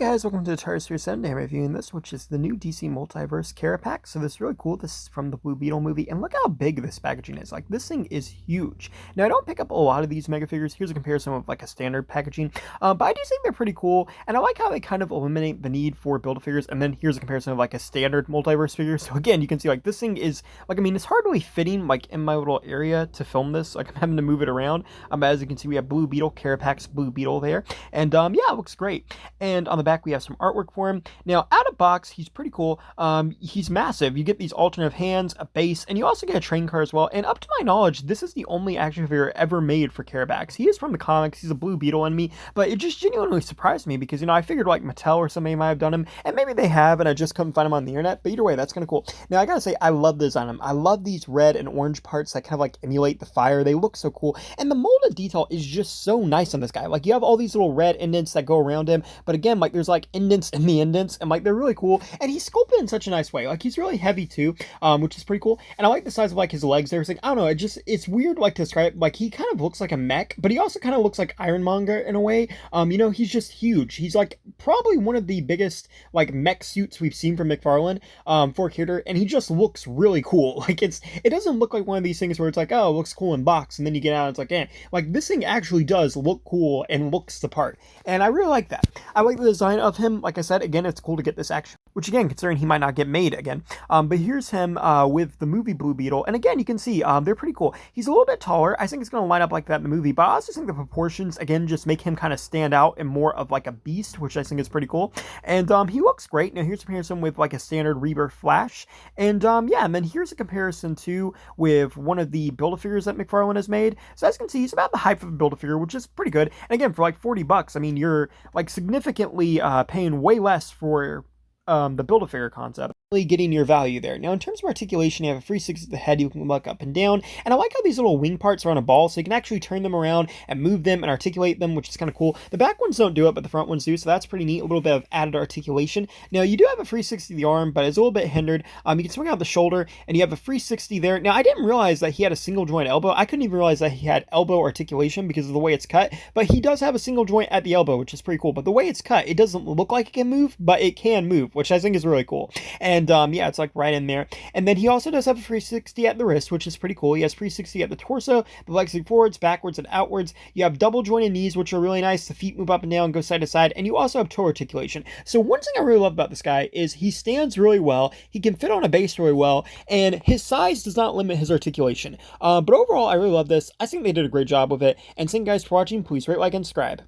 Guys, welcome to the Tire Series 7. I'm reviewing this, which is the new DC Multiverse Carapax. So this is really cool. This is from the Blue Beetle movie, and look how big this packaging is. Like, this thing is huge. Now, I don't pick up a lot of these mega figures. Here's a comparison of like a standard packaging, but I do think they're pretty cool, and I like how they kind of eliminate the need for Build-A-Figures, and then here's a comparison of like a standard Multiverse figure. So again, you can see like this thing is, like, I mean, it's hardly fitting like in my little area to film this. Like, I'm having to move it around. As you can see, we have Blue Beetle, Carapax Blue Beetle there, and yeah, it looks great. And on the back, we have some artwork for him. Now, out of box, he's pretty cool. He's massive. You get these alternative hands, a base, and you also get a train car as well. And up to my knowledge, this is the only action figure ever made for Carapax. He is from the comics. He's a Blue Beetle enemy, but it just genuinely surprised me because, you know, I figured like Mattel or somebody might have done him, and maybe they have, and I just couldn't find him on the internet. But either way, that's kind of cool. Now, I gotta say, I love the design on him. I love these red and orange parts that kind of like emulate the fire. They look so cool, and the molded detail is just so nice on this guy. Like, you have all these little red indents that go around him, but again, like, there's like indents in the indents, and like they're really cool, and he's sculpted in such a nice way. Like, he's really heavy too, which is pretty cool. And I like the size of like his legs there. It's like, I don't know, it's weird like to describe. Like, he kind of looks like a mech, but he also kind of looks like Ironmonger in a way. You know, he's just huge. He's like probably one of the biggest like mech suits we've seen from Mcfarlane for a character, and he just looks really cool. Like, it doesn't look like one of these things where it's like, oh, it looks cool in box, and then you get out and it's like, eh. Like, this thing actually does look cool and looks the part, and I really like that. I like the design of him. Like I said, again, it's cool to get this action, which again, considering he might not get made again. But here's him with the movie Blue Beetle, and again, you can see they're pretty cool. He's a little bit taller. I think it's going to line up like that in the movie, but I also think the proportions, again, just make him kind of stand out and more of like a beast, which I think is pretty cool. And he looks great. Now, here's a comparison with like a standard Rebirth Flash, and yeah, and then here's a comparison too with one of the Build-A-Figures that Mcfarlane has made. So as you can see, he's about the hype of a Build-A-Figure, which is pretty good. And again, for like $40, I mean, you're like significantly paying way less for the Build-A-Figure concept, really getting your value there. Now, in terms of articulation, you have a 360 at the head. You can look up and down, and I like how these little wing parts are on a ball, so you can actually turn them around and move them and articulate them, which is kind of cool. The back ones don't do it, but the front ones do, so that's pretty neat. A little bit of added articulation. Now, you do have a 360 of the arm, but it's a little bit hindered. You can swing out the shoulder, and you have a 360 there. Now, I didn't realize that he had a single joint elbow. I couldn't even realize that he had elbow articulation because of the way it's cut, but he does have a single joint at the elbow, which is pretty cool. But the way it's cut, it doesn't look like it can move, but it can move, which I think is really cool. And yeah, it's like right in there. And then he also does have a 360 at the wrist, which is pretty cool. He has 360 at the torso, the legs move forwards, backwards, and outwards. You have double jointed knees, which are really nice. The feet move up and down, go side to side, and you also have toe articulation. So one thing I really love about this guy is he stands really well, he can fit on a base really well, and his size does not limit his articulation. But overall, I really love this. I think they did a great job with it. And thank you guys for watching. Please rate, like, and subscribe.